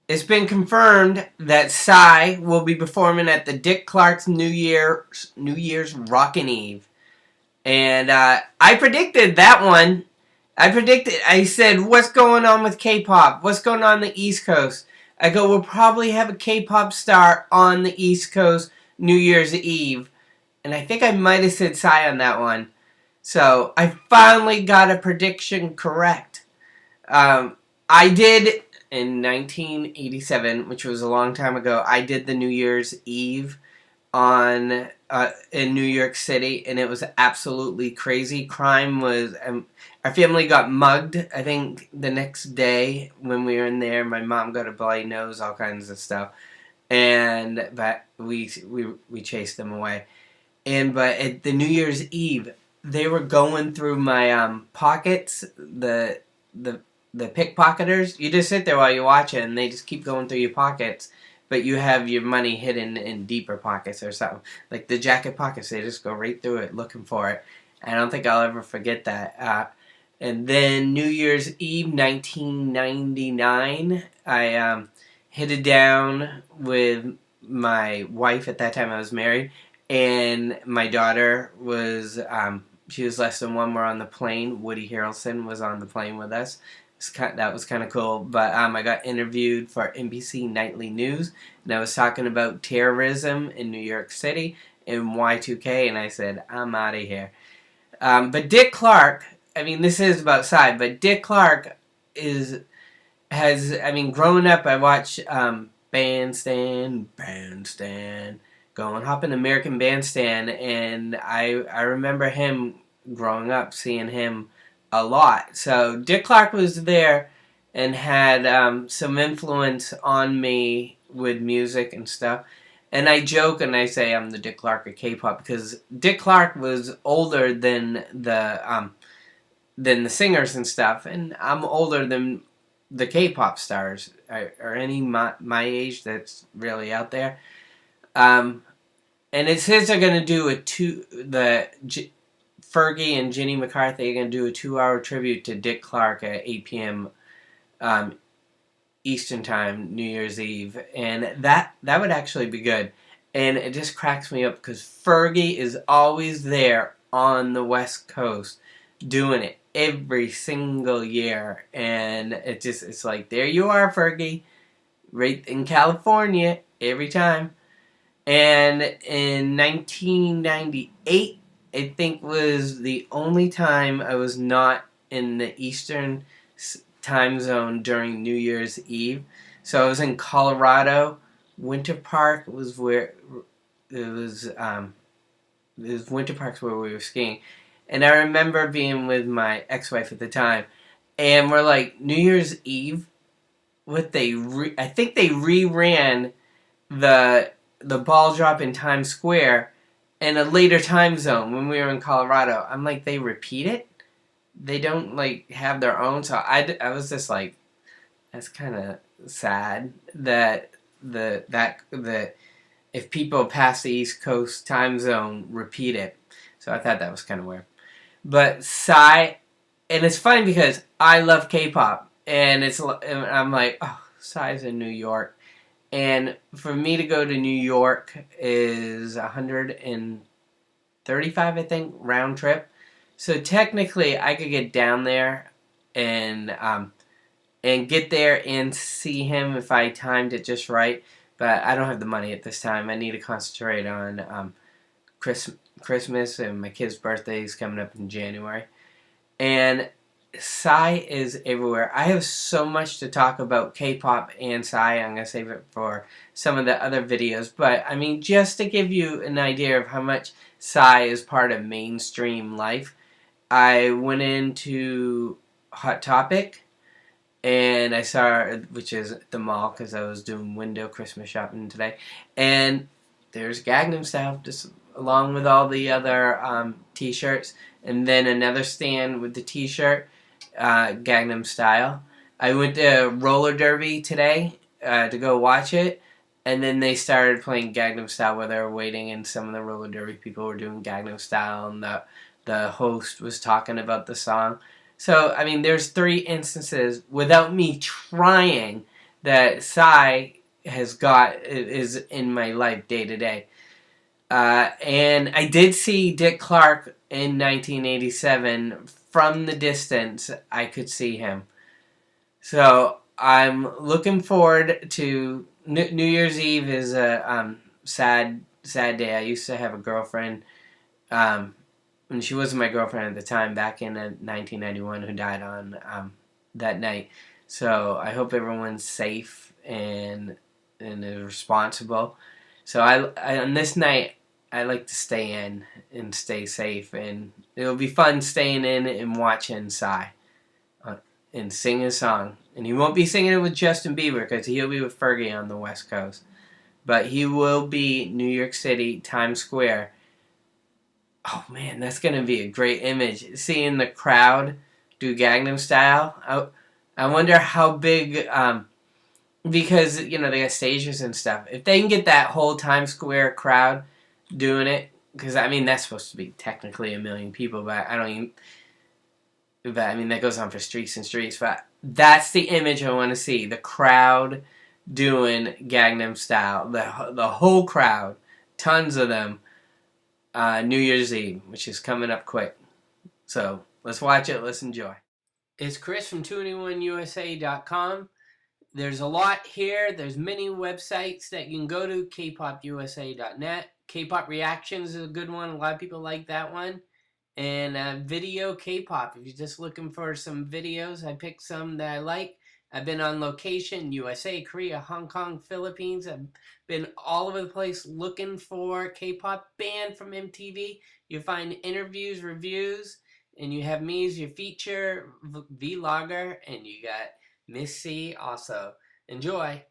it's been confirmed that Psy will be performing at the Dick Clark's New Year's Rockin' Eve. And I predicted that one. I said, what's going on with K-pop? What's going on the East Coast? I go, we'll probably have a K-pop star on the East Coast New Year's Eve. And I think I might have said Psy on that one. So I finally got a prediction correct. I did in 1987, which was a long time ago. I did the New Year's Eve on in New York City, and it was absolutely crazy. Crime was our family got mugged. I think the next day when we were in there, my mom got a bloody nose, all kinds of stuff, and but we chased them away. And but at the New Year's Eve, they were going through my pockets. The the pickpocketers. You just sit there while you watch it, and they just keep going through your pockets. But you have your money hidden in deeper pockets or something. Like the jacket pockets, they just go right through it looking for it. And I don't think I'll ever forget that. And then New Year's Eve, 1999, I headed down with my wife. At that time, I was married, and my daughter was she was less than one. We're on the plane. Woody Harrelson was on the plane with us. That was kind of cool. But I got interviewed for NBC Nightly News, and I was talking about terrorism in New York City and Y2K, and I said, I'm out of here. But Dick Clark, I mean, this is about Psy, but Dick Clark growing up, I watched Bandstand, going hopping American Bandstand, and I remember him growing up, seeing him a lot. So Dick Clark was there and had some influence on me with music and stuff. And I joke and I say I'm the Dick Clark of K-pop because Dick Clark was older than the singers and stuff, and I'm older than the K-pop stars or any my age that's really out there. And it says they're gonna do Fergie and Jenny McCarthy are gonna do a 2-hour tribute to Dick Clark at 8 p.m. Eastern Time, New Year's Eve, and that would actually be good. And it just cracks me up because Fergie is always there on the West Coast doing it every single year, and it's like, there you are, Fergie, right in California every time. And in 1998, I think was the only time I was not in the Eastern time zone during New Year's Eve. So I was in Colorado. Winter Park was where it was. It Winter Park's where we were skiing, and I remember being with my ex-wife at the time, and we're like, New Year's Eve. I think they reran the ball drop in Times Square in a later time zone when we were in Colorado. I'm like, they repeat it? They don't like have their own. So I was just like, that's kind of sad that that if people past the East Coast time zone repeat it. So I thought that was kind of weird. But Psy, and it's funny because I love K-pop, and I'm like, oh, Psy's in New York. And for me to go to New York is 135, I think, round trip. So technically, I could get down there and get there and see him if I timed it just right. But I don't have the money at this time. I need to concentrate on Christmas, and my kid's birthday is coming up in January. And Psy is everywhere. I have so much to talk about K-pop and Psy. I'm going to save it for some of the other videos. But, I mean, just to give you an idea of how much Psy is part of mainstream life, I went into Hot Topic, and I saw, which is at the mall, because I was doing window Christmas shopping today, and there's Gangnam Style, just along with all the other t-shirts, and then another stand with the t-shirt, Gangnam Style. I went to roller derby today to go watch it, and then they started playing Gangnam Style while they were waiting, and some of the roller derby people were doing Gangnam Style, and the host was talking about the song. So, I mean, there's 3 instances without me trying that Psy has got is in my life day to day. And I did see Dick Clark in 1987. From the distance, I could see him. So I'm looking forward to New Year's Eve. Is a sad day. I used to have a girlfriend, and she wasn't my girlfriend at the time, back in 1991, who died on that night. So I hope everyone's safe and is responsible. So I on this night, I like to stay in and stay safe, and it'll be fun staying in and watching Psy and sing his song. And he won't be singing it with Justin Bieber because he'll be with Fergie on the West Coast. But he will be New York City, Times Square. Oh man, that's going to be a great image. Seeing the crowd do Gangnam Style. I wonder how big, because, you know, they got stages and stuff. If they can get that whole Times Square crowd doing it, because, I mean, that's supposed to be technically 1 million people, but I don't even... But, I mean, that goes on for streets and streets. But that's the image I want to see. The crowd doing Gangnam Style. The whole crowd. Tons of them. New Year's Eve, which is coming up quick. So, let's watch it. Let's enjoy. It's Chris from 2NE1USA.com. There's a lot here. There's many websites that you can go to. kpopusa.net. K-pop Reactions is a good one. A lot of people like that one. And video K-pop. If you're just looking for some videos, I picked some that I like. I've been on location, USA, Korea, Hong Kong, Philippines. I've been all over the place looking for K-pop band from MTV. You find interviews, reviews, and you have me as your feature vlogger, and you got Miss C also. Enjoy.